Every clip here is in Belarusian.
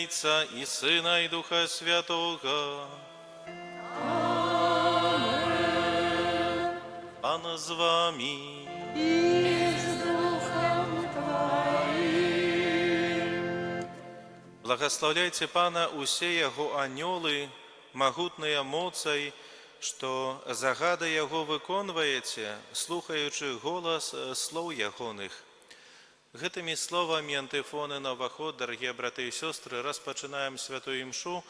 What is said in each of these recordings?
Отца и Сына и Духа Святого. Пан з вами. И с Духом Твоим. Благословляйте Пана усе Яго анёлы, магутныя моцай, што загады Яго выконваеце, слухаючы голас слоў Ягоных. Гэтымі словамі антыфоны на ўваход, дарагія браты і сёстры, распачынаем святую імшу,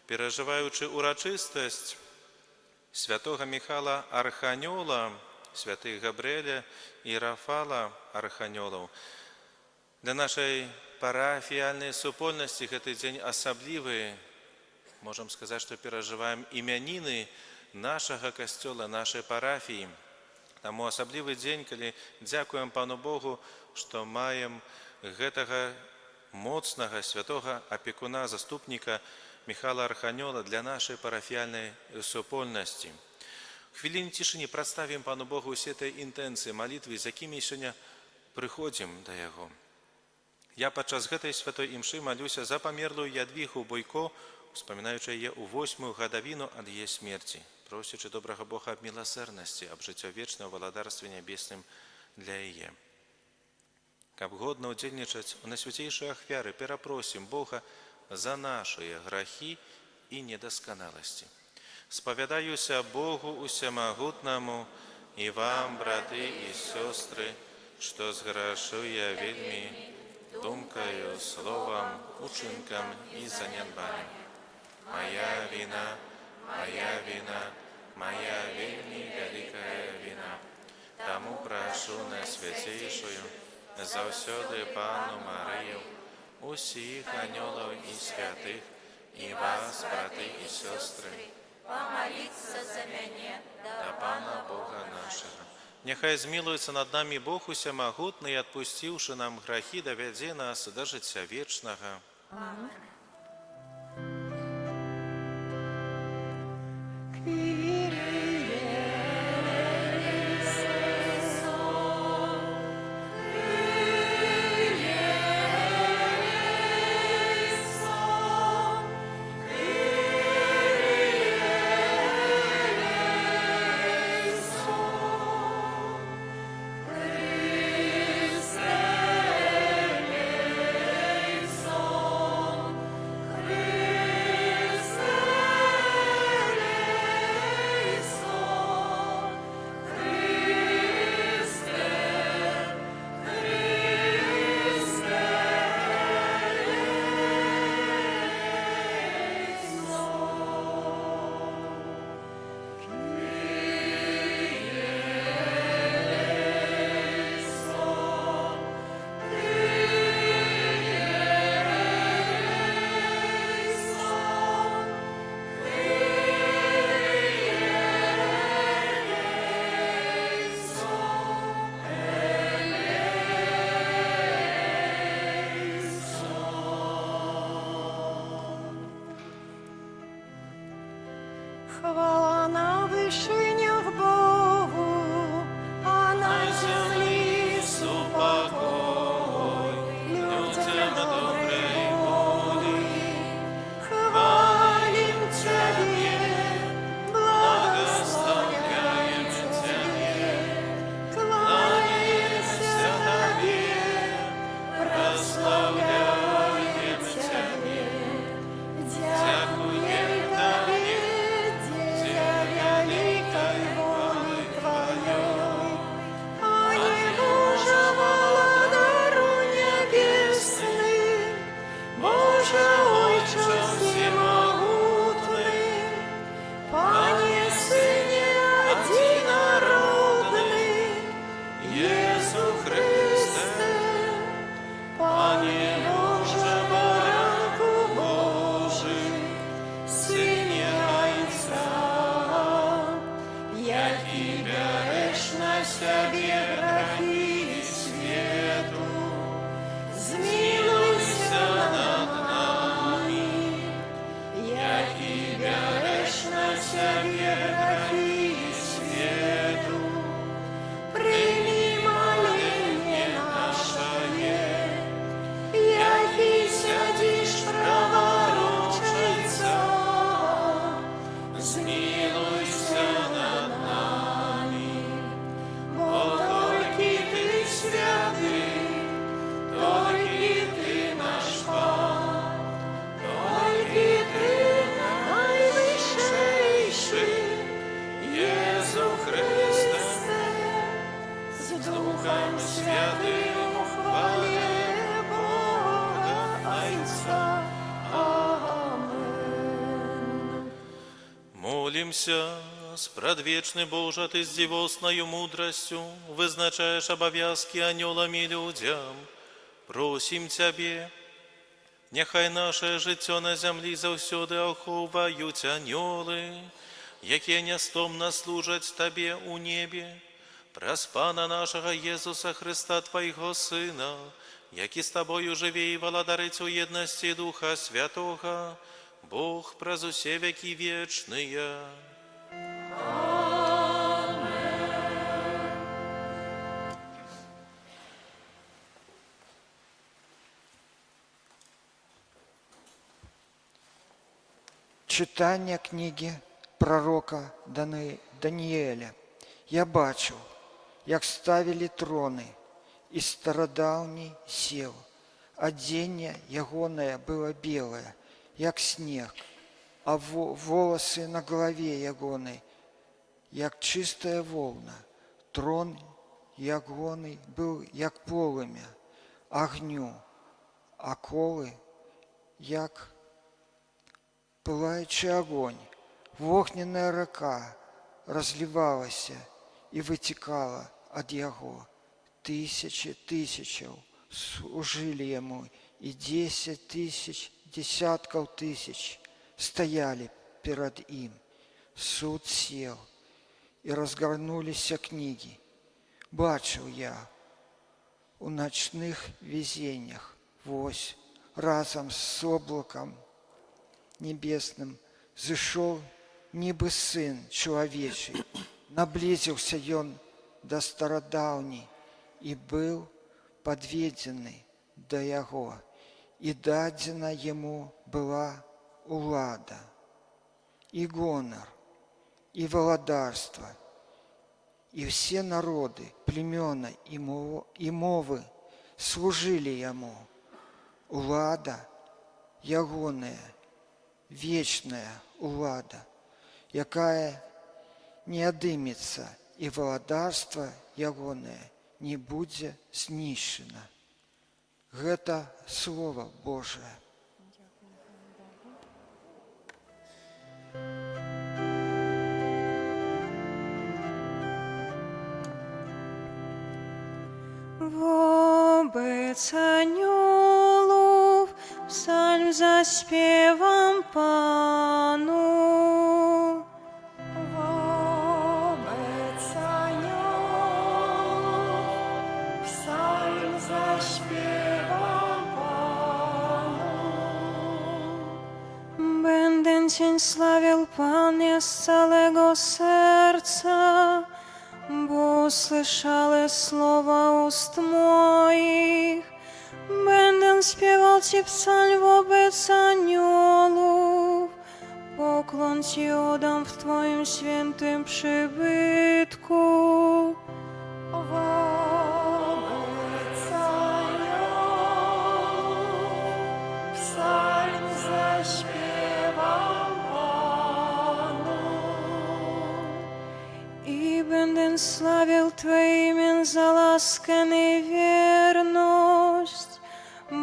перажываючы урачыстасць святога Міхала Арханёла, святых Габрыэля і Рафала Арханёлаў. Для нашай парафіяльнай супольнасці гэты дзень асаблівы. Можам сказаць, што перажываем імяніны нашага касцёла, нашай парафіі. Таму асаблівы дзень, калі дзякуем Пану Богу, што маем гэтага моцнага святога апекуна, заступніка Міхала Арханёла для нашай парафіяльнай супольнасці. Хвіліну цішыні прадставім Пану Богу усе тыя інтэнцыі, малітвы, з якімі сёння прыходзім да Яго. Я падчас гэтай святой імшы малюся за памерлую Ядвігу Бойко, успамінаючы яе ў 8-ю гадавіну ад яе смерці, просячы добрага Бога аб міласэрнасці, аб жыццё вечнае ў валадарстве нябесным для яе. Каб годна ўдзельнічаць у найсвяцейшай ахвяры, перапросім Бога за нашыя грахі і недасканаласці. Спавядаюся Богу усемагутнаму і вам, браты і сёстры, што зграшу я вельмі думкаю, словам, учынкам і занядбаннем. Моя вина, моя вельмі вялікая вина. Таму прашу найсвяцейшую заўсёды Пану Марыю, усіх анёлаў і святых, і вас, браты і сёстры, Помолиться за мяне да Пана Бога нашага. Няхай змілуецца над намі Бог усемагутны і, адпусціўшы нам грахі, давядзе нас да жыцця вечнага. Амин. Хвала на вишинях Богу, а на землі супокой людям доброй воли. Хвалим Тебе, благословляем Тебе, кланяемся Тебе, прославляем Тебе, дякуем Тебе. Велика Молимся, спрадвечный Боже, Ты с дивосною мудростью вызначаешь обовязки анелам и людям. Просим Тебе, нехай наше життя на землі завсюди оховають аньоли, які нестомно служать Тебе у небі. Праз Пана нашого Єсуса Христа, Твоего Сина, який з Тобою живе і владарить у єдності Духа Святого, Бог праз усе веки вечные. Читання книги пророка Даніеля. Я бачив, як ставили трони, і стародавній сел. Одіння ягоне було біле, як сніг, а волоси на голові ягоnej, як чистая волна. Трон ягоний був, як полум'я, огню, а коли, як пылаючий огонь. Вогняна река разливалася і витікала від його. Тисячі тисячів служили йому, і 10 тисяч, десятків тисяч стояли перед ним. Суд сел, і розгорнулися книги. Бачив я у ночних візеннях, вось, разом з облаком небесным зышел ніби Сын Человечий. Наблизился он до стародавней и был подведены до Его, и дадена Ему была улада, и гонор, и владарство, и все народы, племена и мовы служили Ему. Улада ягоная, вечная улада, якая не одымется, и владарство ягоное не будет знищено. Гэта Слово Божие. Wobec aniołów psalm zaśpiewam Panu. Wobec aniołów psalm zaśpiewam Panu. Będę Cię sławił, Panie, z całego serca, bo usłyszałem słowa ust moich. Będę śpiewał Ci psalm wobec aniołów, pokłon Ci oddam w Twoim świętym przybytku. Wobec aniołów psalm zaśpiewam Panu. I będę sławił Twoje imię za laskę i wierność,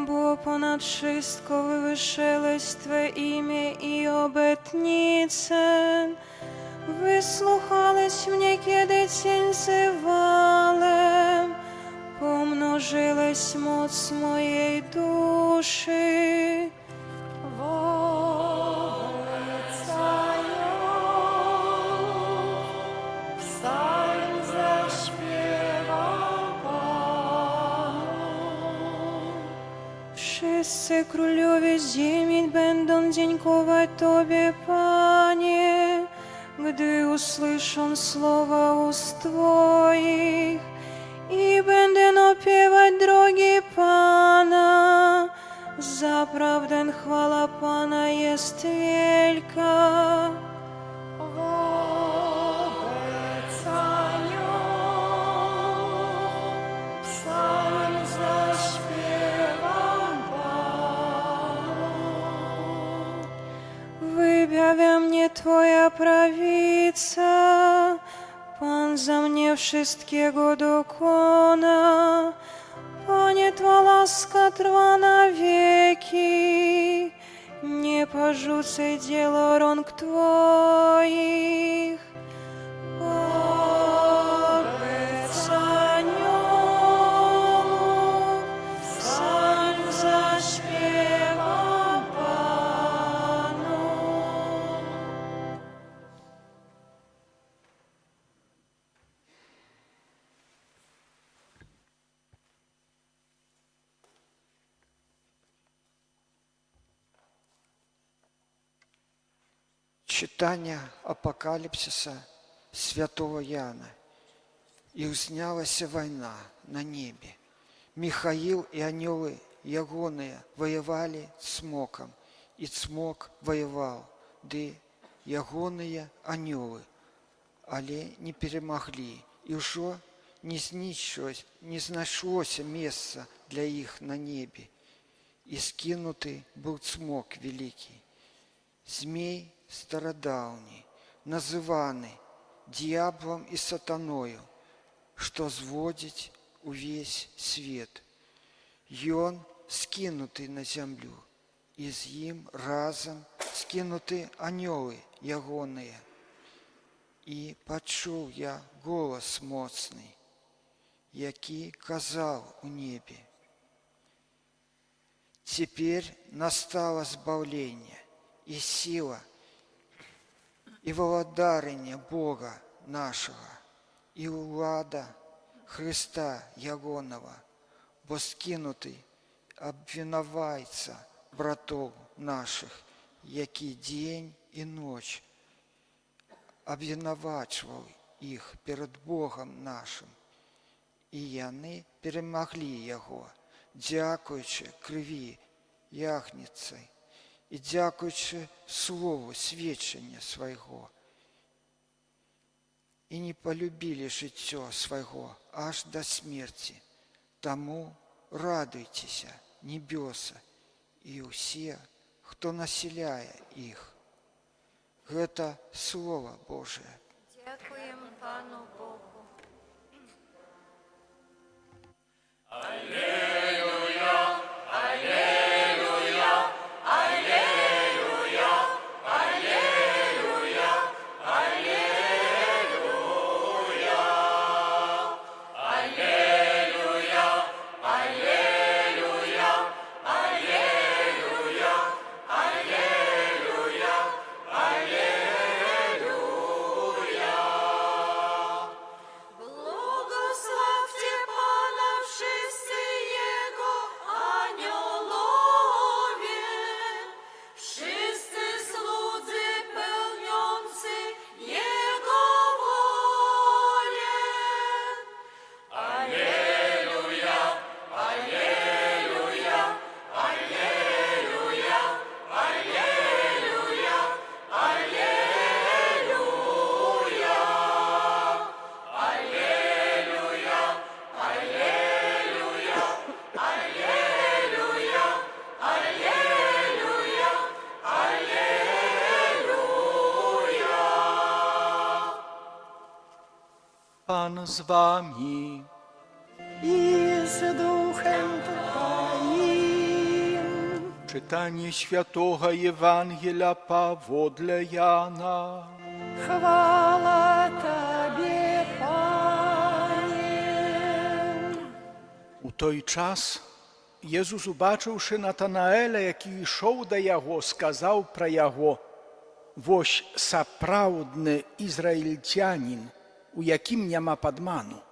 bo ponad wszystko wywyższyłeś Twe imię i obietnicę. Wysłuchałeś mnie, kiedy Cię wzywałem, pomnożyłeś moc mojej duszy. Wobec aniołów psalm zaśpiewam Panu. Wszyscy królowie ziemi będą dziękować Tobie, Panie, gdy usłyszą słowa ust Twoich, i będę opiewać drogi Pana. Zaprawdę chwała Pana jest wielka. Wobec aniołów psalm zaśpiewam Panu. Wybawia mnie Twoja prawica, Pan za mnie wszystkiego dokona. Panie, Twa łaska trwa na wieki nie porzucę dzieła rąk Twoich. Wobec aniołów psalm zaśpiewa Panu. Читання апокаліпсиса святого Яна. «И узнялася война на небе. Михаил и анёлы ягоные воевали цмоком, и цмок воевал, да ягоные анёлы, але не перемогли, и уже не знашлося места для их на небе, и скинутый был цмок великий. Змей стародавний, называнный дьяволом и сатаною, что сводить увесь свет. И он скинутый на землю, и с ним разом скинуты анёлы ягоные. И почув я голос моцный, який казал у небе: теперь настало избавление и сила, и владарення Бога нашего, и влада Христа Ягоного, бо скинутый обвиновается братов наших, які день и ночь обвинувачував их перед Богом нашим, и яны перемогли Його, дякуючи крові ягниці і дякуючи слову свідчення свого, и не полюбили життя свого аж до смерти. Тому радуйтеся, небеса, и все, кто населяє их». Это Слово Божие. Дякуємо Пану Богу. Благословте Пана wszyscy Jego aniołowie, wszyscy słudzy pełniący Jego wolę. Alleluja, alleluja, alleluja, alleluja, alleluja. Pan z wami. i z duchem Twoim. Czytanie Świętego Ewangelia powodle Jana. Chwała Tobie, Panie. У той час Jezus, ubачивши Натанаеля, який йшов до його, сказав про його: «Вось сапраўдны ізраїльтянин, у яким нема падману».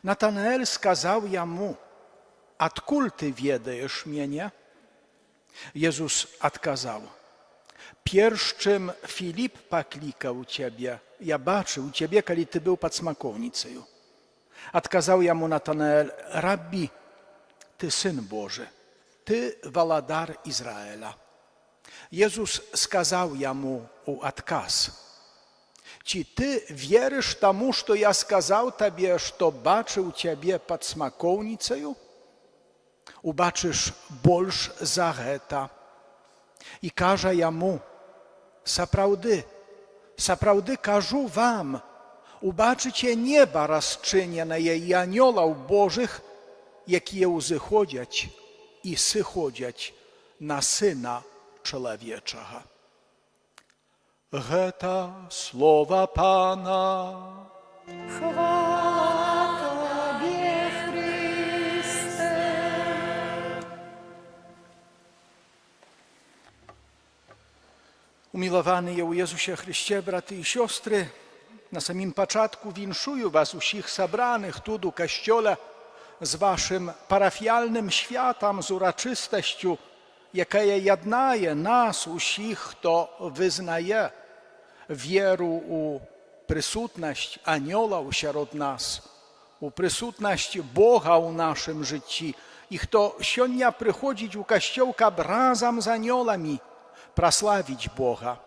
Натанаэль сказав йому: «Адкуль ти ведаєш мене?» Jezus адказав: «Перш чым Філіп паклікаў цябе, я бачыў цябе, калі ты быў пад смакоўніцаю». Адказаў яму Натанаэль: «Рабі, ты сын Божы, ты валадар Ізраіля». Jezus сказаў яму ў адказ: «Ці ты верыш таму, што я сказаў табе, што бачыў цябе пад смакоўніцаю? Убачыш больш за гэта». І кажа яму: «Сапраўды, сапраўды кажу вам, убачыце неба расчыненае і анёлаў Божых, якія ўзыходзяць і сыходзяць на Сына чалавечага. Гэта слова Пана. Хвала Табе, Христе. Umilowane u Jezusie Chryście, braty i siostry, na samym początku winszuję was usich sabranych tu do Kościoła z waszym parafialnym światem, z uroczystością, jaka jednaje nas usich, kto wyznaje wierę u присутність аньола усярод нас, у присутність Бога у нашым жыцці. І хто сёння прыходзіць у касцёл, каб разам з аньоламі праславіць Бога.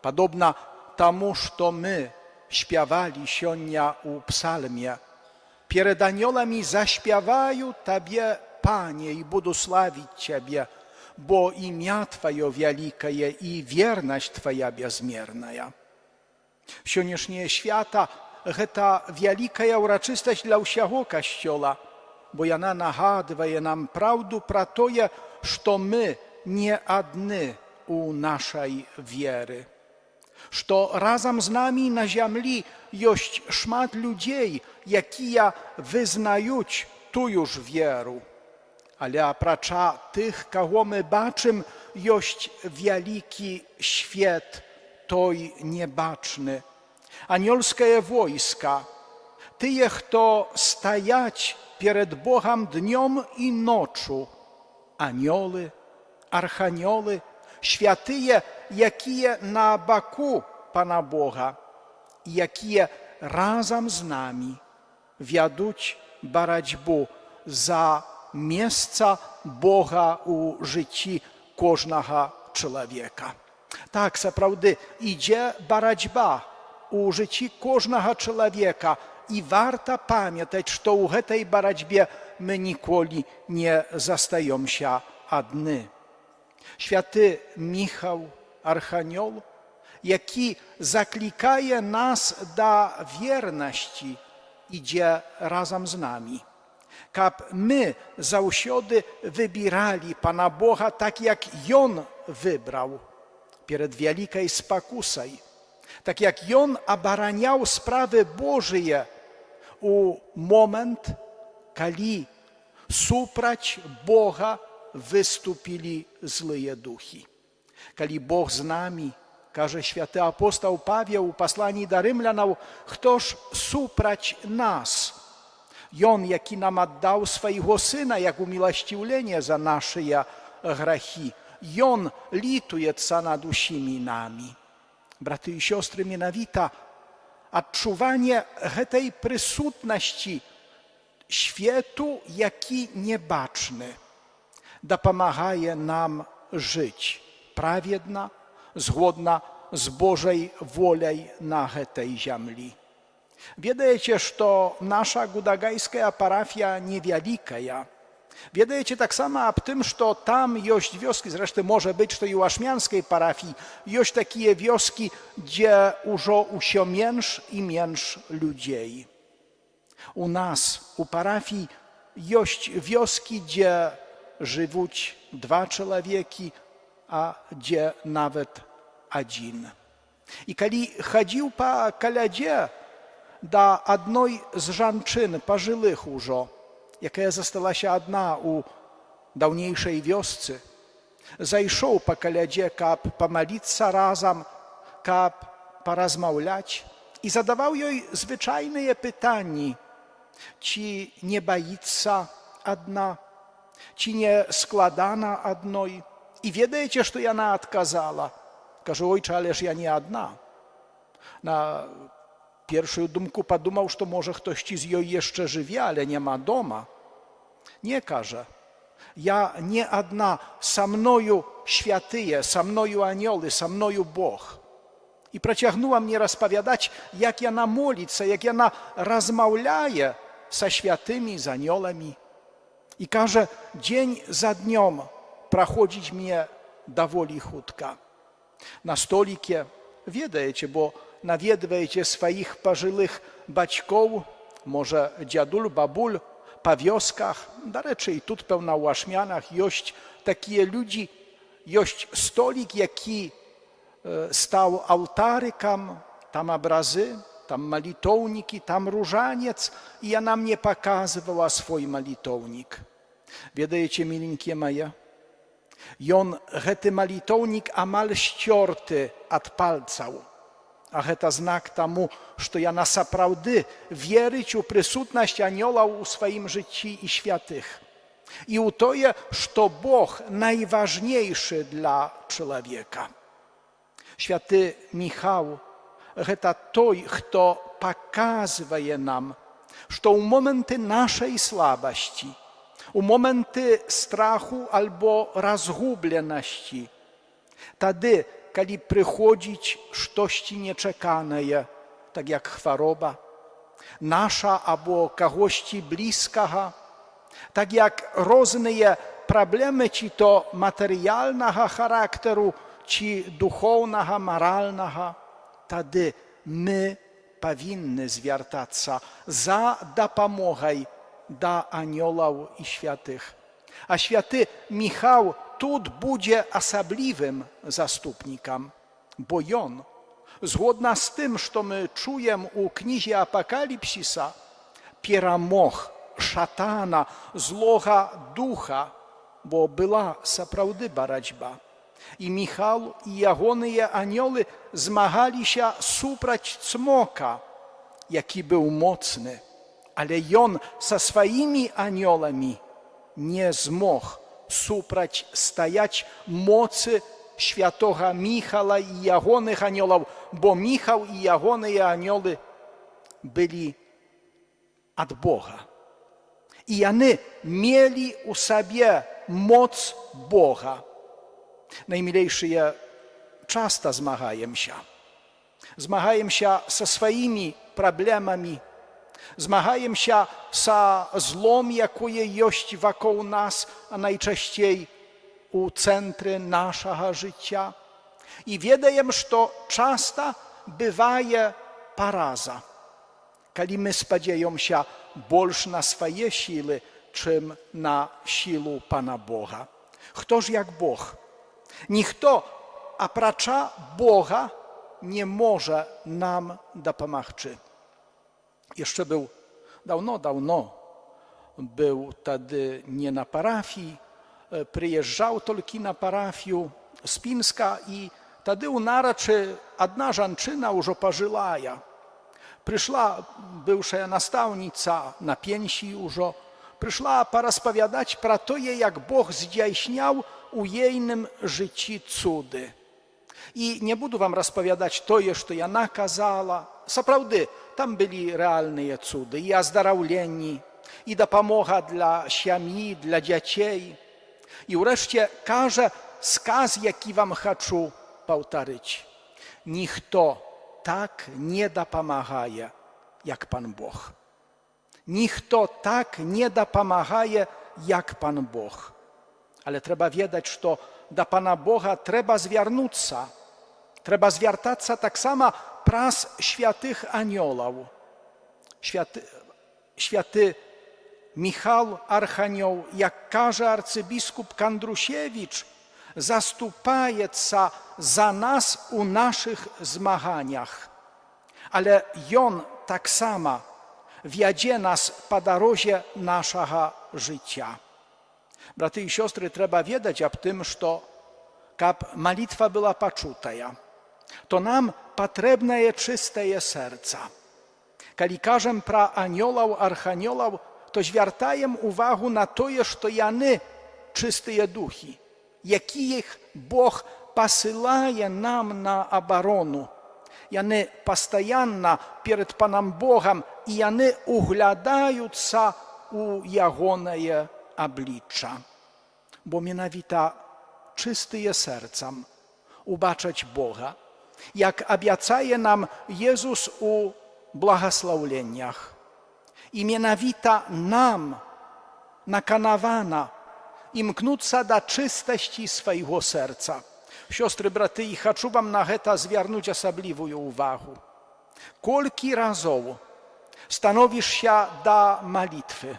Падобна таму, што мы śpiewali сёння у псалме. Перед аньоламі заśpiewаю Табе, Пане, і буду славіць Цябе, бо імя Тваё вялікае і вернасць Твая бязмерная. Сённяшняе свята – гэта вялікая ўрачыстасць для ўсяго Касцёла, бо яна нагадвае нам праўду пра тое, што мы не адны у нашай веры. Што разам з намі на зямлі ёсць шмат людзей, якія вызнаюць тую ж веру. Але апрача тых, каго мы бачым, ёсць вялікі свет, той небачны. Anielskie wojska, tyle, kto stajać przed Bogiem dniom i noczu, anioły, archanioły, świętyje, jakie na boku Pana Boga i jakie razem z nami wiaduć baracьбу za miejsca Boga u życiu każdego człowieka. Tak, naprawdę idzie baracьба u życiu każdego człowieka i warto pamiętać, że u tej baracьбе my nigdy nie zostajemy się одни. Święty Michał, Archanioł, jaki zaklikaje nas do wierności, idzie razem z nami. Kab my zawsze wybierali Pana Boga tak, jak On wybrał, przed wielkiej spokusą, tak jak On obraniał sprawy Bożye u moment, kiedy suprać Boga wystąpili złe duchy. Kiedy Bóg z nami, każe święty apostoł Paweł u послании do Rymljanów, ktoż suprać nas? On, jaki nam oddał swojego Syna, jak umiłościwlenie za nasze grzechy, On lituje nad usimi nami. Braty i siostry, mianowita, odczuwanie tej присутności światu, jaki niebaczny, dopomagaje nam żyć prawiedna, zgodna z Bożej wolą na tej ziemi. Wiecie, że nasza gudagajska parafia niewielka. Wiecie tak samo o tym, że tam jest wioski, zresztą może być, że i u aszmianskiej parafii jest takie wioski, gdzie już usio mniejsz i mniejsz ludzi. U nas, u parafii, jest wioski, gdzie żyją 2 człowieki, a gdzie nawet 1. I kiedy chodził po koladzie do jednej z żonczyn, pożyłych już, jaka została się jedna u dawniejszej wiosce, zajrzał po koladzie, kab pomodlić się razem, kab porozmawiać i zadawał jej zwyczajne pytanie, czy nie boi się jedna, czy nie składana jednej. I wiecie, że ona odkazała. Każe, ojcze, ależ ja nie jedna. Na pierwszą dumku podumał, że może ktoś z jej jeszcze żyje, ale nie ma doma. Nie, każe. Ja nie jedna, sa mnoju świętyje, sa mnoju anioły, sa mnoju Bóg. I przeciągnęła mnie rozpowiadać, jak ona modlica, jak ona rozmawiaje ze świętymi, z aniołami. I każe, dzień za dniem проходить mnie доволі хутка. Na stolikie, wiecie, bo nawiedujecie swoich pożyłych baćków, może dziadul, babul, po wioskach, do rzeczy i tu pełna u aszmianach, jest takie ludzi, Есть столик, який стał алтариком, там образы, там молитовники, там różaniec i ona mnie pokazywała swój молитовник. Wiedajecie, milinkie moje? I on, ten молитовник amal ściorty od palców. A to znak temu, że ja naprawdę wierzyć u присутność anioła u swoim życiu i świętych. I u to, że Bóg najważniejszy dla człowieka. Święty Michał to той, kto pokazuje nam, że u momenty naszej słabości, u momenty strachu albo rozgubleności, wtedy, kiedy przychodzi coś nieczekane, tak jak choroba nasza albo kogoś bliskiego, tak jak różne problemy, czy to materialnego charakteru, czy duchownego, moralnego, wtedy my powinny zwracać za dopomogą do aniołów i świętych. A święty Michał tu będzie osobliwym zastupnikiem, bo on, zgodnie z tym, co my czujemy u księgi Apokalipsisa, перемог szatana, złego ducha, bo była naprawdę боротьба. I Michał i jego anioły zmagali się suprać cmoka, jaki był mocny, ale on ze swoimi aniołami nie zmógł suprać stajać mocy świętego Michała i jego aniołów, bo Michał i jego anioły byli od Boga. I oni mieli u sobie moc Boga. Najmilejszy, ja często zmagałem się. Zmagałem się ze swoimi problemami, zmagałem się ze złom, jakie jest wokół nas, a najczęściej u centry naszego życia. I wiedziałem, że często bywa poraza, kiedy my spodziewamy się больше na swoje siły, czym na siłę Pana Boga. Ktoż jak Bóg? Ніхто, опрача Бога, nie może nam dopomagać. Jeszcze był dawno, był wtedy nie na parafii, przyjeżdżał tylko na parafię z Pińska i wtedy u naraczy jedna żonczyna już pożylaja. Przyszła bywsza nastawnica na pensji już, przyszła porozpowiadać pro to, jak Bóg zdziejśniał u jejnym życiu cudy. I nie budu wam rozpowiadać to, co ja nakazała. Naprawdę, tam byli realne cudy, i ozdravleni, i dopomoga dla siemi, dla dzieci. I wreszcie każe skaz, jaki wam chcę powtórzyć. Nikto tak nie dopomaga, jak Pan Bóg. Nikto tak nie dopomaga, jak Pan Bóg. Ale trzeba wiedzieć, że do Pana Boga trzeba zwiernuć. Trzeba zwiertać tak samo przez świętych aniołów. Święty Michał Archanioł, jak każe arcybiskup Kandrusiewicz, zastupaje za nas u naszych zmaganiach. Ale on tak samo wiedzie nas po drodze naszego życia. Braty i siostry, trzeba wiedzieć o tym, że żeby modlitwa była poczuta, to nam potrzebne jest czyste serce. Kiedy każemy pro aniołów, archaniołów, to zwracamy uwagę na to, że oni czyste duchy, jakich Bóg posyłaje nam na obronę. I oni postojanno przed Panem Bogiem i oni uglądają się u Jego oblicza. Bo mianowito czystym sercem ubaczać Boga, jak obiecaje nam Jezus u błogosławieniach. I mianowito nam nakanowana imknąć do czystości swojego serca. Siostry, braty, i chcę wam na to zwrócić osobliwą uwagę. Kolki razów stanowisz się do modlitwy,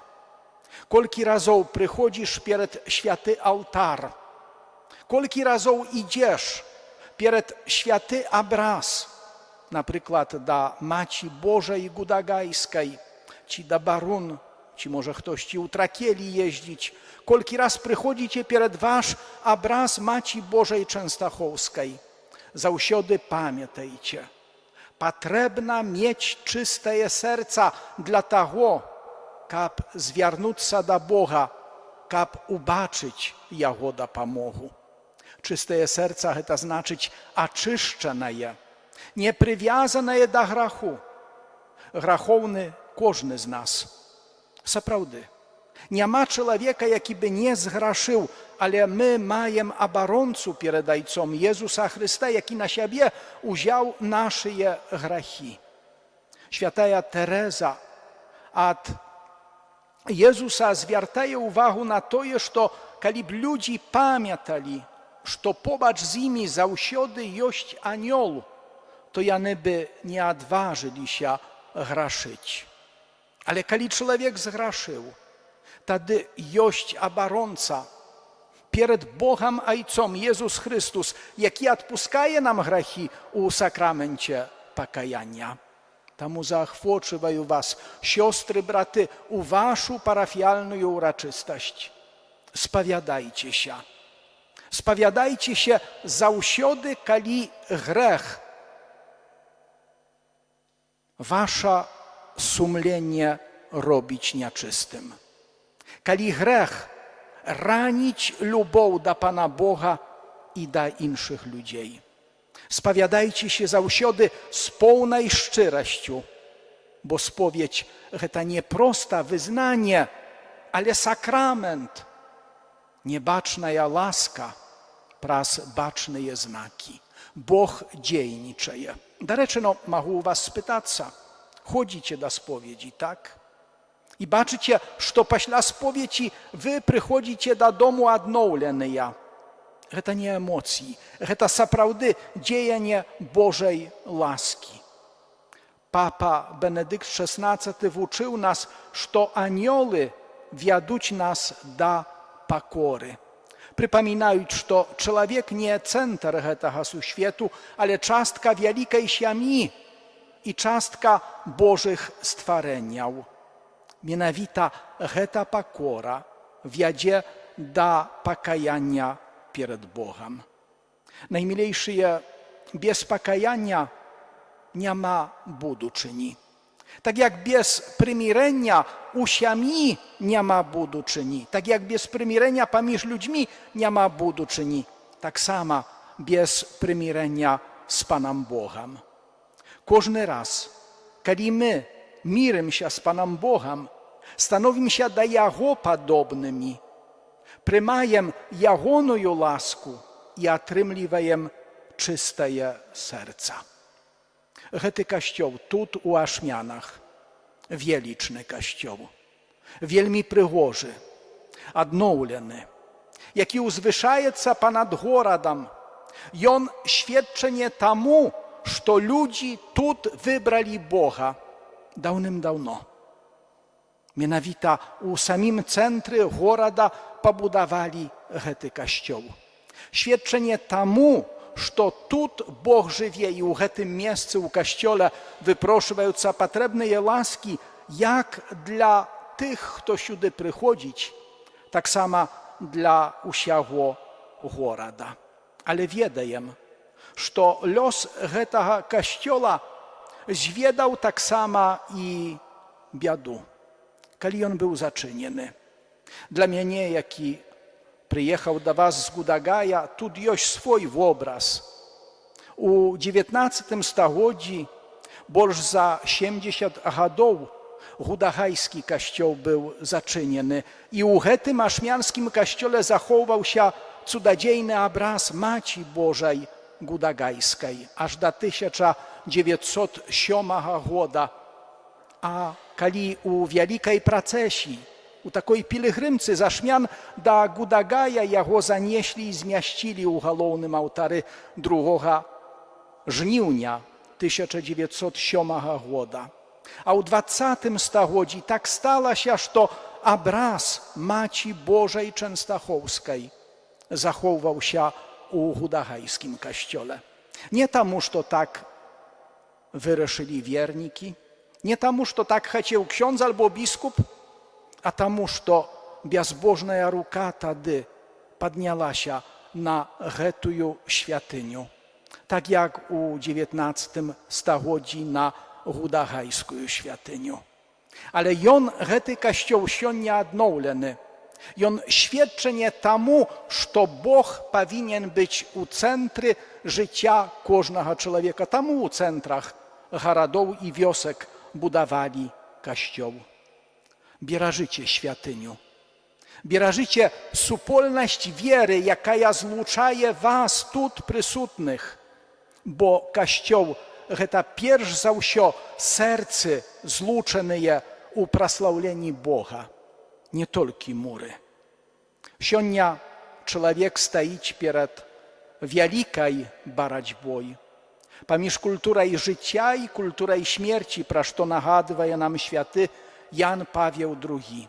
kolki razów przychodzisz przed święty altar, Колькі разоў ідзеш перед święty obraz, na przykład do Maci Bożej Gudagajskiej, czy do Barun, czy może ktoś ci u Trakieli jeździć, kolki raz przychodzicie przed wasz obraz Maci Bożej Częstochowskiej. Zausiody pamiętajcie, potrzebna mieć czyste serca dla tego, kab zwiernuться do Boga, kab ubaczyć Jego dopomogu. Czyste serca to znaczyć oczyszczone, nie przywiązane do grzechu. Граховny każdy z nas. Сапраўды. Няма człowieka, jaki by nie zgrzeszył, ale my mamy obrońcę przed Ojcem Jezusa Chrysta, jaki na siebie wziął nasze grzechy. Święta Teresa od Jezusa zwraca uwagę na to, że kiedy ludzie pamiętali, że pobacz z nimi zawsze jest anioł, to oni by nie odważyli się grzeszyć. Ale kiedy człowiek zgrzeszył, wtedy jest obrońca przed Bogiem Ojcem Jezus Chrystus, jaki odpuszcza nam grzechy u sakramencie покаяния. Тому заохочиваю вас, siostry, braty, u waszą parafialną uroczystość. Spowiadajcie się. Spowiadajcie się zawsze, kiedy grzech wasze sumienie robić nieczystym. Kiedy grzech ranić любов do Pana Boga i do innych ludzi. Spowiadajcie się zawsze z pełnej szczerością, bo spowiedź to nie proste wyznanie, ale sakrament, niebaczna łaska, przez baczne znaki. Bóg dziejniczy. Do rzeczy, mogę u was spytać, chodzicie do spowiedzi, tak? I baczycie, że после spowiedzi wy przychodzicie do domu odnowieni. To nie emocje, to naprawdę dziejenie Bożej łaski. Papa Benedykt XVI uczył nas, że anioły wiaduć nas do pokory. Przypominając, że człowiek nie centr tego światu, ale częstka wielkiej siami i częstka Bożych stworzeniów. Mianowita ta pokora wiedzie do pokajania przed Bogiem. Najmilejsze, bez pokajania nie ma buduczyni. Tak jak bez przymirzenia u siami nie ma buduczyni. Tak jak bez przymirzenia pomiędzy ludźmi nie ma buduczyni. Tak samo bez przymirzenia z Panem Bogiem. Każdy raz, kiedy my mirimy się z Panem Bogiem, stanowimy się do Jego podobnymi, przyjmujemy Jego łaskę i otrzymujemy czyste serca. Ten kościół тут u Aszmianach, wielki kościół, wielmi przygorzy, odnowiony, jaki uzwyższaje się ponad городом, i on świadczenie temu, że ludzie tu wybrali Boga dawnym-dawno. Mianowita u samym centrum города pobudowali ten kościół. Świadczenie temu, że tu Bóg żyje i w tym miejscu, u kościoła, wyproszująca potrzebne łaski, jak dla tych, kto siudy przychodzić, tak samo dla usiagło города. Ale wiedajem, że los tego kościoła zwiedał tak samo i biedu, kiedy on był zaczyniony. Dla mnie, jaki przyjechał do was z Gudagaja, tu jest swój obraz. U XIX stuleciu, boż za 70 lat, Gudagajski kościół był zaczyniony i u tym aszmianskim kościele zachował się cudodziejny obraz Maci Bożej Gudagajskiej, aż do 1907 roku. A kiedy u wielkiej procesji, u takiej pielgrzymce z Aszmian do Gudagaja jego zanieśli i zmieścili u głównym ołtarzu 2 żniwnia 1907 roku. A u XX stuleciu tak stało się, że obraz Maci Bożej Częstochowskiej zachował się u Gudagajskim kościole. Nie temu, że tak wyruszyli wierniki, nie temu, że tak chciał ksiądz albo biskup, a temu, że bezbożna ruka wtedy podniała się na гэтую świętynię, tak jak u XIX stuleciu na Gudagajską świętynię. Ale on, гэty kościół, nie odnowiony. I on świadczenie temu, że Bóg powinien być u centry życia każdego człowieka. Temu u centrach garadów i wiosek budowali kościół. Bierzcie świętynię. Bierzcie supolność wiery, jaka zluczaje was tu przysutnych, bo kościół to pierwszy za wszystko serce zluczone u proslawleniu Boga, nie tylko mury. Сегодня człowiek stoi przed wielkiej боротьбой поміж kulturą życia i kulturą śmierci, про что нагадывает нам święty Jan Paweł II.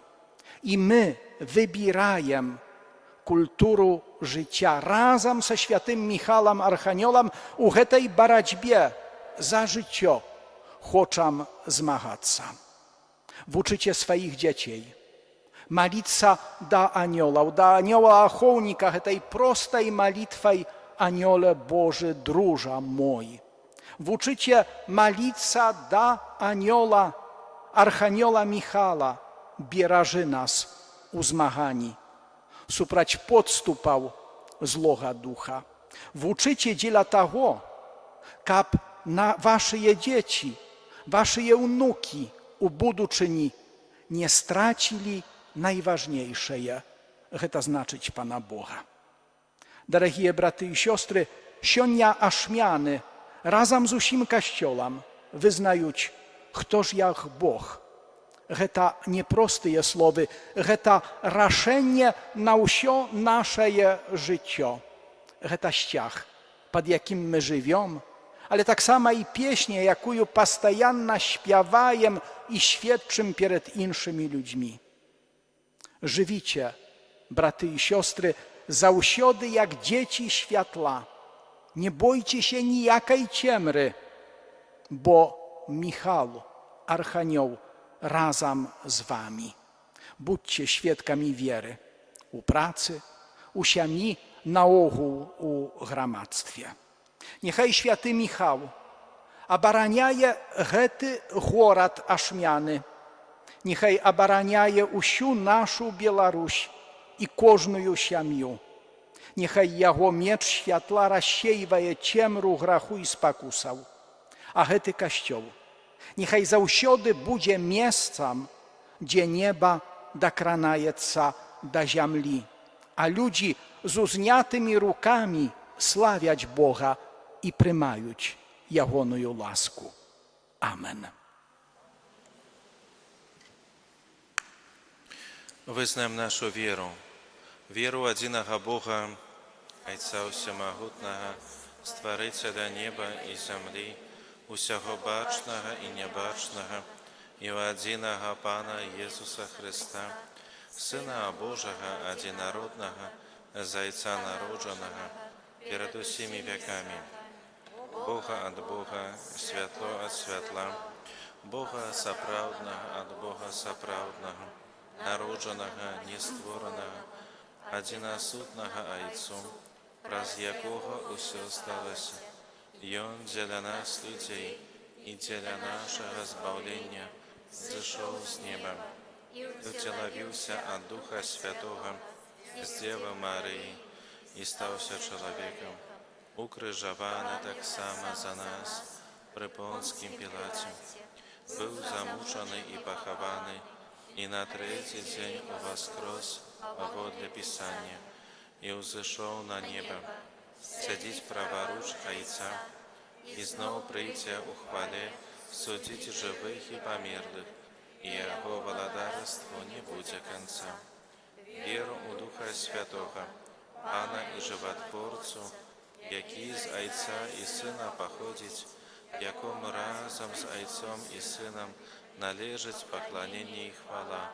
I my wybieramy kulturę życia razem ze świętym Michałem Archaniołem u tej боротьбе za życie chcemy zmagać się. Wuczycie swoich dzieci молиться do anioła ochownika, tej prostej modlitwą Aniole Boży, druża mój. Wuczycie молиться do anioła Archanioła Michała, bieraży nas u zmagani, suprać podstupał złego ducha. Wuczycie dla tego, kab na wasze dzieci, wasze wnuki u buduczyni nie stracili najważniejsze, to znaczyć Pana Boga. Drogie braty i siostry, сегодня aszmiany razem z usim kościołem wyznają, ktoż jak Bóg. To nie proste słowy, to raszenie na wszystko nasze życie. To ściach, pod jakim my żyjemy, ale tak samo i pieśń, jaką postajanno śpiewajem i świadczym przed innymi ludźmi. Żywicie, braty i siostry, zawsiody jak dzieci światła. Nie bójcie się nijakiej ciemry, bo Michał, Archanioł, razem z wami. Bądźcie świadkami wiery u pracy, u siami, na ogół u gromadztwie. Niechaj święty Michał obaraniaje гэty город aszmiany. Niechaj obaraniaje usiu naszą Białoruś i każdą siamię. Niechaj jego miecz światła rozsiewaje ciemru, grachu i spakusał. A гэty kościół niechaj zawsiody będzie miejscem, gdzie nieba dokranaje się do ziemi, a ludzi z uzniatymi rukami slawiać Boga i przyjmać Jegoną łaskę. Amen. Визнаємо нашу віру, віру одиного Бога, Отця Всемогутнього, Створителя неба і землі, усього бачного і небачного, і одиного Пана Ісуса Христа, Сина Божого, одинородного, Зайця народженого, перед усіми веками, Бога от Бога, святло от святла, Бога соправдного от Бога соправдного, народженого, нествореного, одиносутного Отцом, праз якого усе сталося. И Он для нас, людей, и для нашего збавления, зашел с неба, утеловился от Духа Святого, с Девы Марии, и стался человеком, укрыжовано так само за нас, при Понским Пилате, был замученный и похованный, и на третий день воскрес подле Писания, и взошел на небо, сидеть праворуч Отца, и снова прийти у хвале, судить живых и померлых, и Его владарству не будет конца. Веру у Духа Святого, Пана и Животворцу, який з Отца і Сина походить, якому разом з Отцом і Сином належить поклонение и хвала,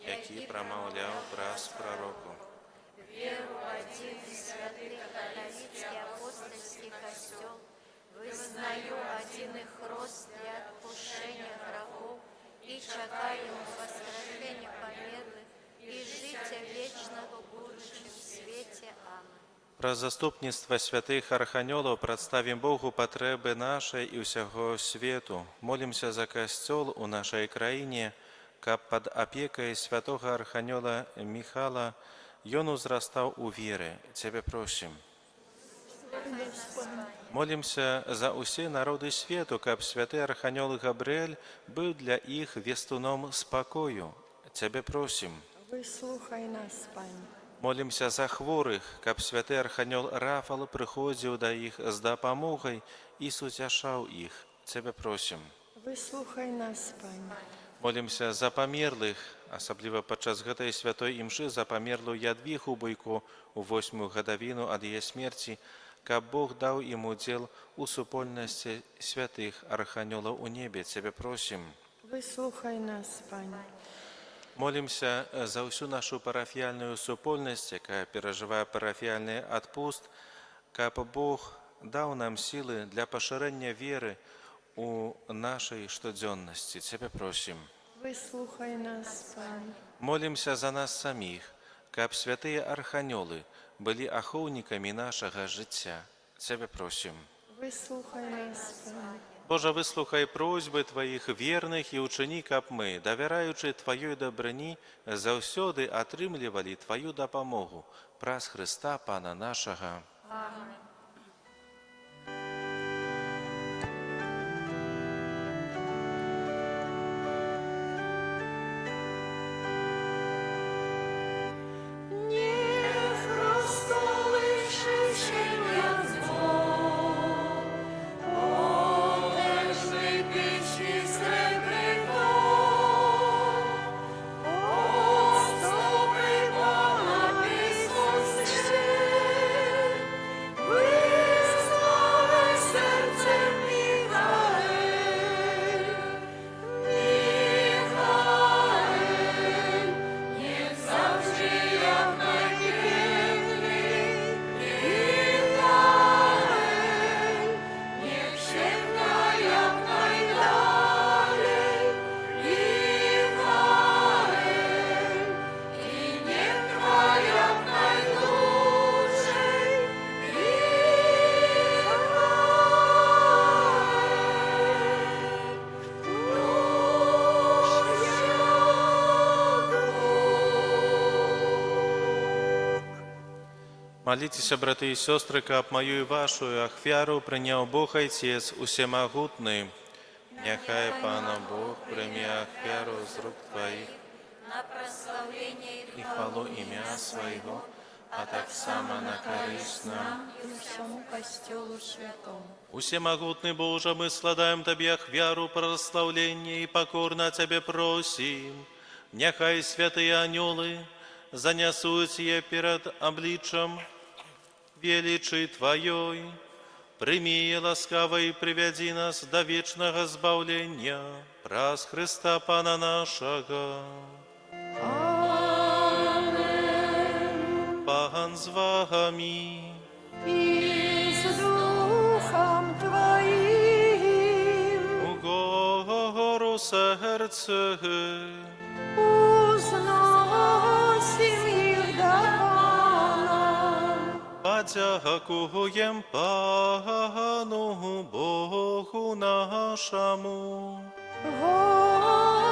який промовляв праз пророку. веру в один и святый католический апостольский костел, вызнаю один их рост для отпущения грехов и чекаю воскрешения померлых и життя вечного в будущем свете. Аминь. Пра заступніцтва святых арханёлаў прадставім Богу патрэбы нашай і ўсяго свету. Молімся за касцёл у нашай краіне, каб пад апекай святога арханёла Міхала ён узрастаў у веры. Цябе просім. Молімся за усе народы свету, каб святы арханёл Габрыэль быў для іх вестуном спакою. Цябе просім. Выслухай нас, Пане. Молімся за хворых, каб святы арханёл Рафал прыходзіў да іх з дапамогай і суцяшаў іх. Цябе просім. Выслухай нас, Пане. Молімся за памерлых, асабліва падчас гэтай святой імшы за памерлую Ядвігу Буйко у 8-ю гадавіну ад яе смерці, каб Бог даў ім удзел у супольнасці святых арханёлаў у небе. Цябе просім. Выслухай нас, Пане. Молімся за ўсю нашу парафіяльную супольнасць, якая перажывае парафіяльны адпуст, каб Бог даў нам сілы для пашырэння веры у нашай штодзённасці. Цябе просім. Выслухай нас, Пане. Молімся за нас саміх, каб святыя арханёлы былі ахоўнікамі нашага жыцця. Цябе просім. Выслухай нас, Пане. Божа, выслухай просьбы Тваіх верных і ўчыні, каб мы, давяраючы Тваёй дабрыні, заўсёды атрымлівалі Тваю дапамогу праз Хрыста Пана нашага. Аминь. Niech rozkołyszy się jak dzwon, potężny pieśni srebrny ton. Od stopy Pana piękności wyznałe sercem Michael. Michael, niech zabrzmi jak najpiękniej. Michael, niech sięga jak najdalej. Michael, i niech trwa jak najdłużej. Моліцеся, брати і сестри, каб мою і вашу ахвяру прийняв Бог Отець усемогутний. Нехай Пана Бог прийме ахвяру з рук Твоїх На прославление і хвалу ім'я Своєго, а так само на користь нам. И всему костелу святому. Усемогутный Боже, мы складаем Тебе ахвяру, прославление и покорно Тебе просим. Нехай святые анёлы занесут ее перед обличием величи Твоей. Прими ласкаво и приведи нас до вечного избавления праз Христа Пана нашего. Пан з вами. И с Духом Твоим У гору серце, узносим их до Пана. подякуєм Пану Богу нашому.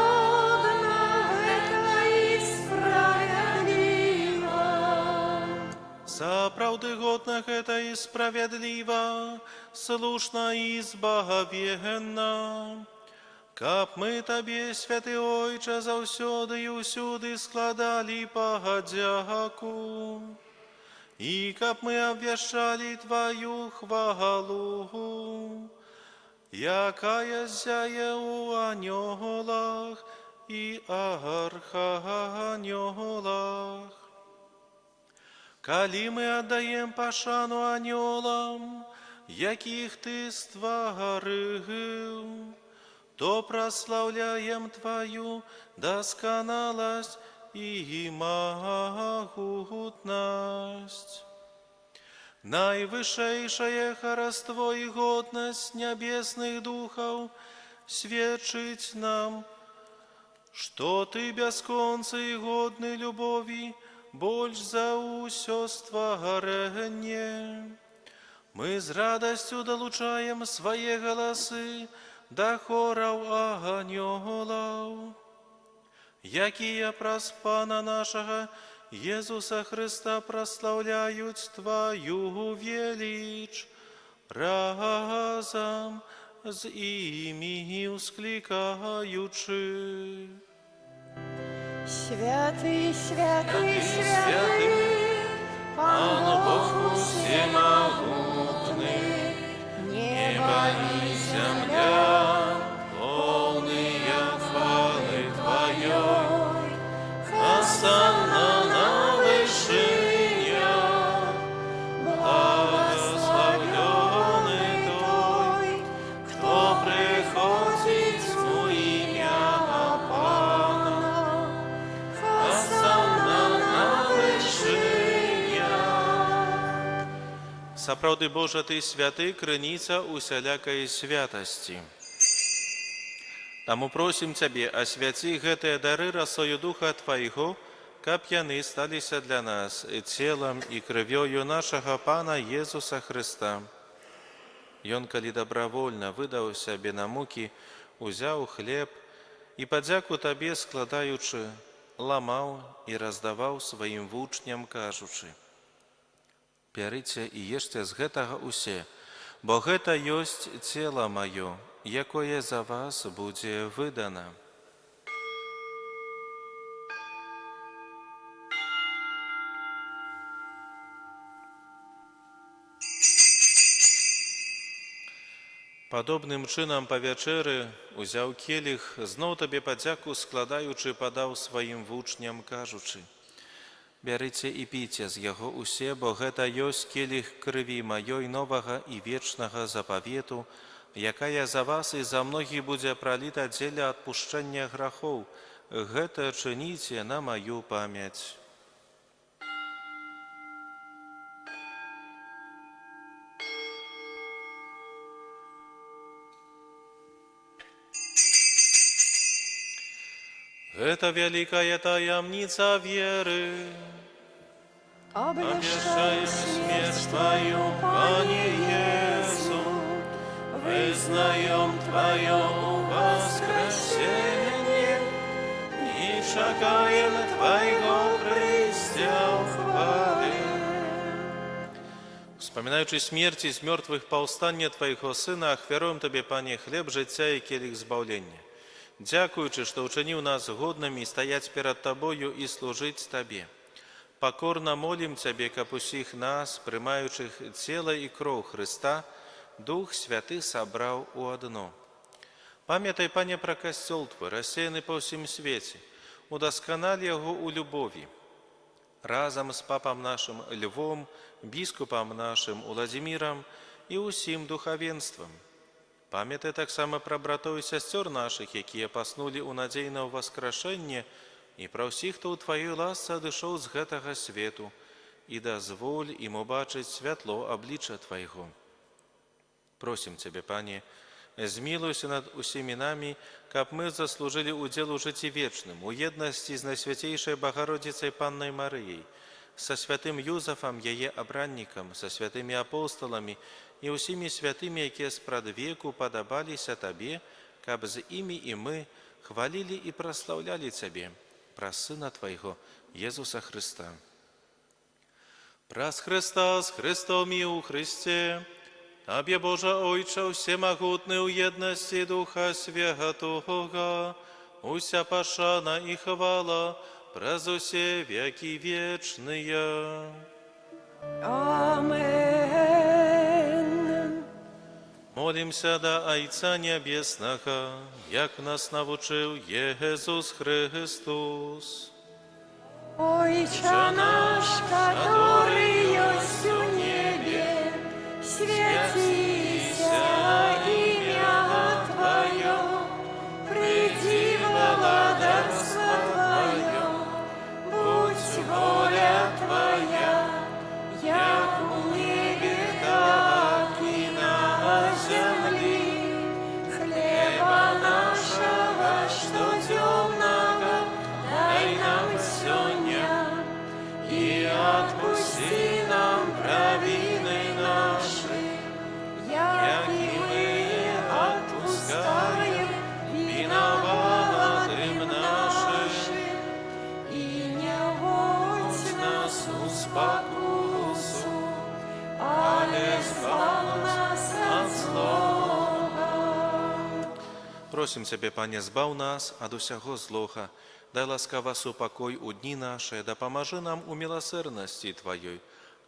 Годно это и справедливо. Запrawdy godne это и справедливо, слушно и збагавенна. Каб мы Табе, святый Ойче, заўсёды и усюды складали подяку, и каб мы обвящали Твою хвалу, якая зяе у анёлах и арханёлах. Калі мы отдаем пашану анёлам, яких Ты стварыў, то прославляем Твою досконалость и могутность. Najwyższejsze charastwo i godność niebiesnych duchów świadczyć nam, что Ты бесконцый и годный любови, больше за усё створение. Мы с радостью долучаем свои голосы до хоров ангелов, якие праз Пана нашего Иисуса Христа прославляют Твою величь, разом с ими ускликаючи. Святый, святый, Святый, святый, Пан Бог всемогутный, небо и земля, полные хвалы Твоей, осанна на вышинях, благословленный Той, кто приходит в имя Пана, осанна на вышинях. Сапраўды Божа, Ты святы, крыніца усялякай святасці. Таму просім Цябе, асвяці гэтыя дары расою Духа Твайго, каб яны сталіся для нас целам і крывёю нашага Пана Езуса Христа. Ён, калі добравольна выдаў сябе на мукі, узяў хлеб і падзяку Табе складаючы, ламаў і раздаваў сваім вучням, кажучы: «Бярыце і ешце з гэтага усе, бо гэта ёсць цела маё, якое за вас будзе выдана». Падобным чынам па вячэры узяў келіх, зноў Табе падзяку складаючы, падаў сваім вучням, кажучы: «Бярыце і піце з яго усе, бо гэта ёсць келіх крыві маёй новага і вечнага запавету, якая за вас і за многіх будзе праліта дзеля адпушчэння грахоў. Гэта чыніце на маю памяць». Это вялікая таямніца веры. обещаем смерть Твою, Пане Иису, вызнаем Твое воскресение и чекаем Твоего прийстя в хвале. Вспоминаючи смерти з мертвых повстання Твоего Сына, ахвяруем Тебе, Пане, хлеб життя і келих збавлення. Дякуючи, што ўчыніў нас годнымі стаяць перад Табою і служыць Табе. Пакорна молім Цябе, каб усіх нас, прымаючых цела і кроў Хрыста, Дух Святы сабраў у адно. Памятай, Пане, пра касцёл Твой, рассеяны па ўсім свеце, удасканалі яго ў любові. Разам з папам нашым Львом, біскупам нашым Уладзімірам і ўсім духавенствам. Памятай таксама пра братоў і сясцёр нашых, якія паснулі ў надзеі на ўваскрашэнне, і пра ўсіх, хто ў Тваёй ласцы адышоў з гэтага свету, і дазволь ім убачыць святло аблічча Твайго. Просім Цябе, Пане, змілуйся над усімі намі, каб мы заслужылі ўдзел у жыцці вечным, у еднасці з Найсвяцейшай Багародзіцай Паннай Марыяй, са святым Юзафам, яе абраннікам, са святымі апостоламі і ўсімі святымі, якія спрадвеку падабаліся Табе, каб з імі і мы хвалілі і праслаўлялі Цябе, праз Сына Твайго, Езуса Христа. Праз Христа, з Христом і ў Христе, Табе, Божа Ойча, всемогутны ў еднасці Духа Святого, уся пашана і хвала праз усе векі вечныя. Амен. Молимся до Айца Небесного, як нас навучив Єсус Христос. Отче наш, который есть в небе, святися имя Твое, приди во владарство Твое, просім Цябе, Пане, збаў нас ад усяго злога. Дай ласкава супакой у дні нашыя, дапамажы нам у міласэрнасці Тваёй,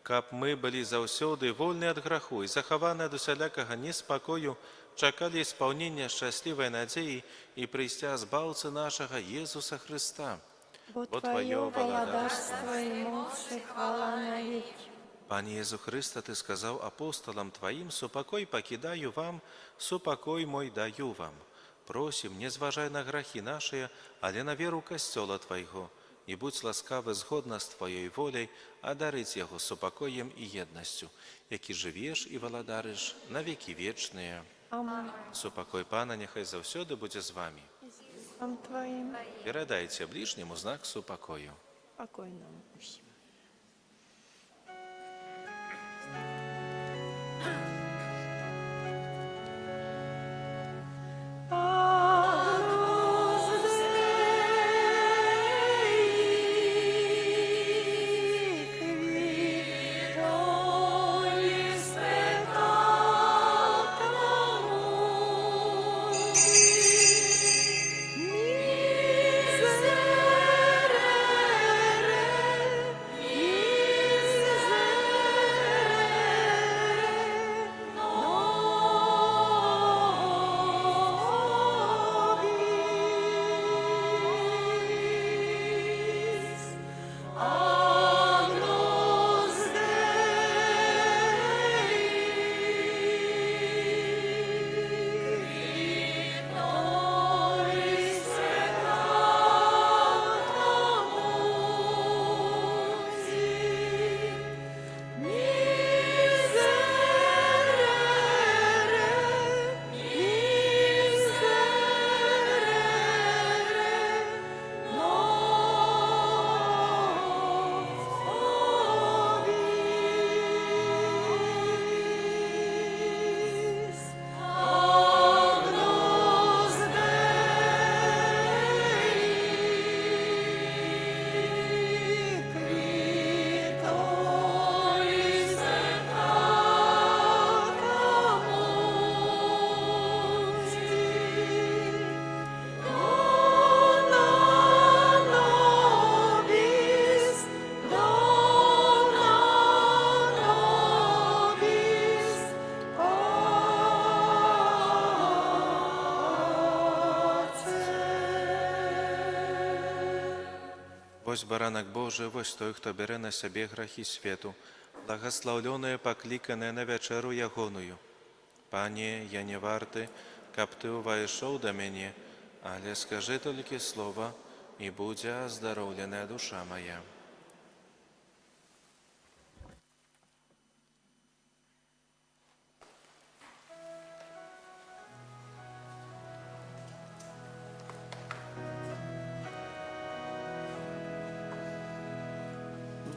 каб мы былі заўсёды вольны ад граху і захаваны ад усялякага неспакою, чакалі спаўнення шчаслівай надзеі і прыйсця збаўцы нашага Езуса Христа. Бо Бо Твое Твое владарство и мощь и хвала навеки. Пане Езу Христа, Ты сказаў апостолам Тваім: «Супакой пакідаю вам, супакой мой даю вам». Просім, не зважай на грахі нашыя, але на веру касцёла Твайго, і будь ласкавы згодна з Тваёй воляй адарыць яго супакоем і еднасцю, які жывеш і валадарыш на векі вечныя. Аминь. Супакой Пана няхай заўсёды будзе з вамі. Вам Твоим Перадайце ближняму знак супакою. покойным усім. Вось баранак Божы, вось той, хто бярэ на сябе грахі свету, благаслаўлёнае, пакліканае на вячэру ягоную. Пане, я не варты, каб Ты ўвайшоў да мяне, але скажы толькі слова, і будзе аздароўленая душа мая.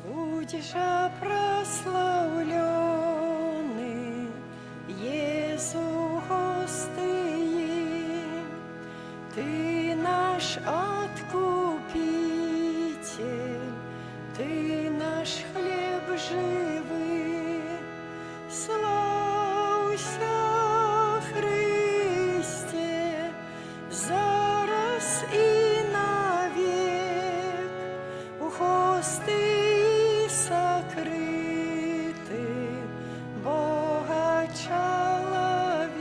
Будешь прославленный, Иисус Христе, Ты наш Откупитель, Ты наш хлеб живый. Славься, Христе, зараз и навек, у Христе сокрыты Бога человек.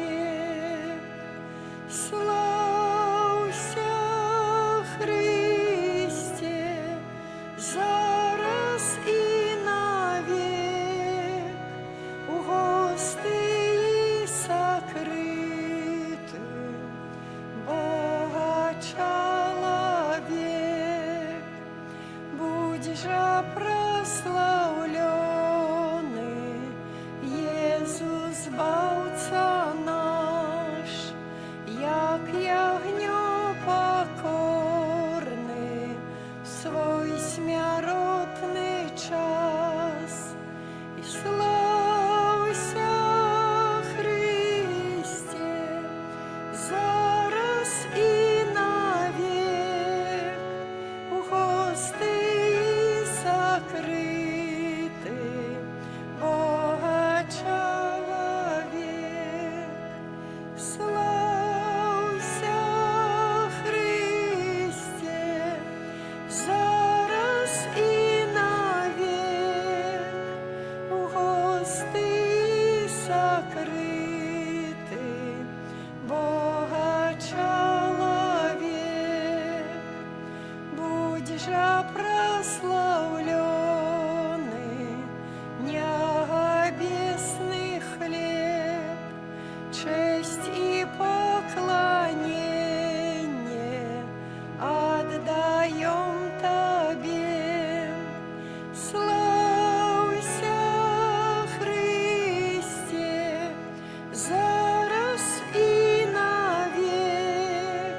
Славься, же прославленный, небесный хлеб, честь и поклонение отдаем Тебе. Славься, Христе, зараз и навек,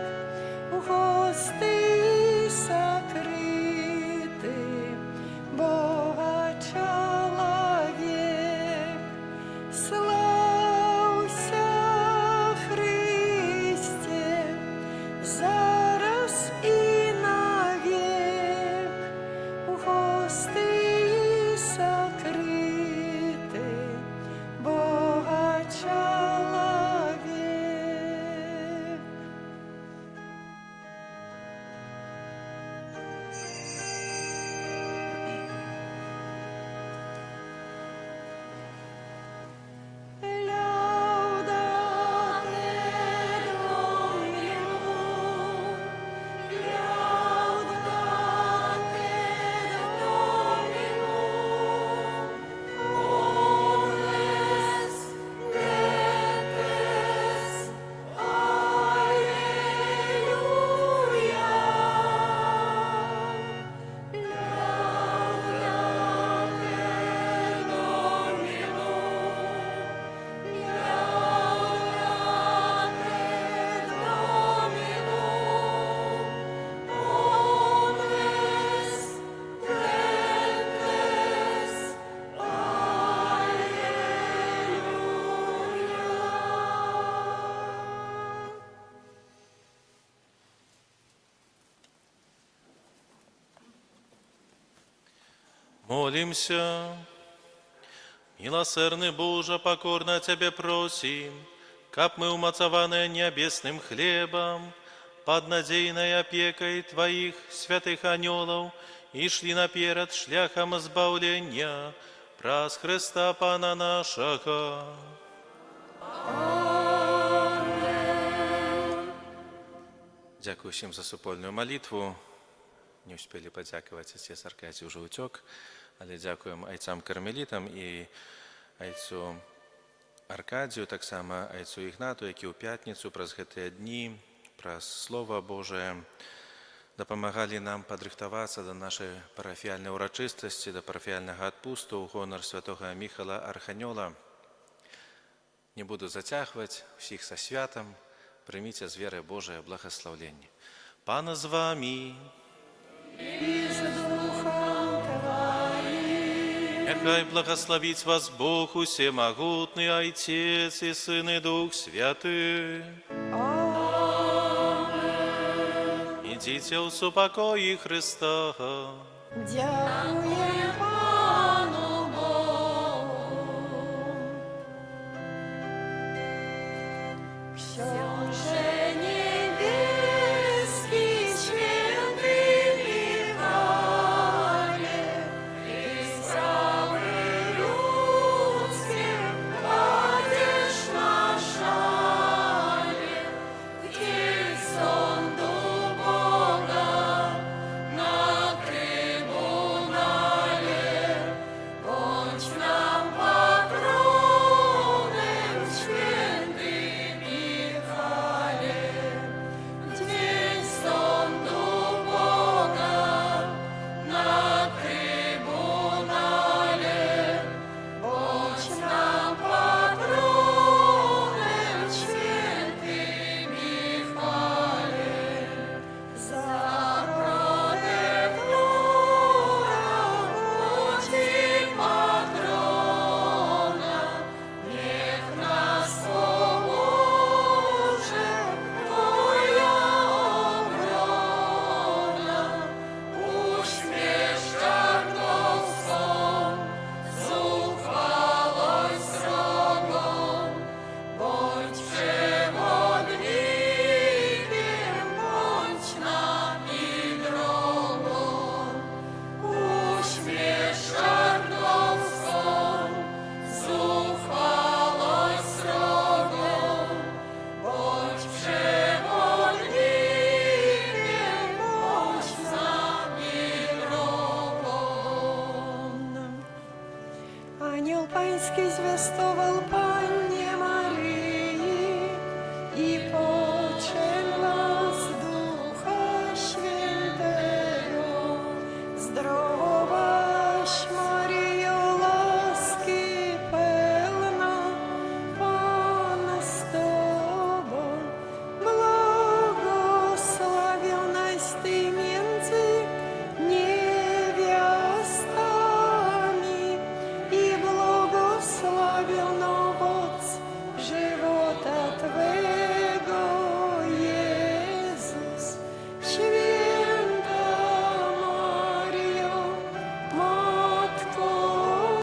гости сокрыты, Бога человек. Славься, Христе, зараз и навек, гости сокрыты, Бога человек. Laudate Dominum, laudate Dominum, omnes gentes, Alleluia. Laudate Молимся. Милосердный Боже, покорно Тебе просим, как мы умацованные небесным хлебом, под надейной опекой Твоих святых анелов, и шли наперед шляхом избавления, праз Христа Пана нашего. Дякую всем за супольную молитву. Не успели подякувати, отец Аркадій уже утек, але дякуємо айцам-кармелітам і айцу Аркадію, так само айцу Ігнату, які у п'ятницю праз гэтыя дні, праз Слово Божие дапамагалі нам падрыхтавацца да нашай парафіяльнай урачыстасці, да парафіяльнага адпусту ў гонар святога Міхала Арханёла. Не буду зацягваць, усіх са святам, прыміце з веры Божае благаслаўленне. Пана з вамі. и с Духом Твоим. Нехай благословить вас Бог усемогутный, Отец и Сын и Дух Святый. Идите у супокои Христа. Дякуем Пану Богу. Все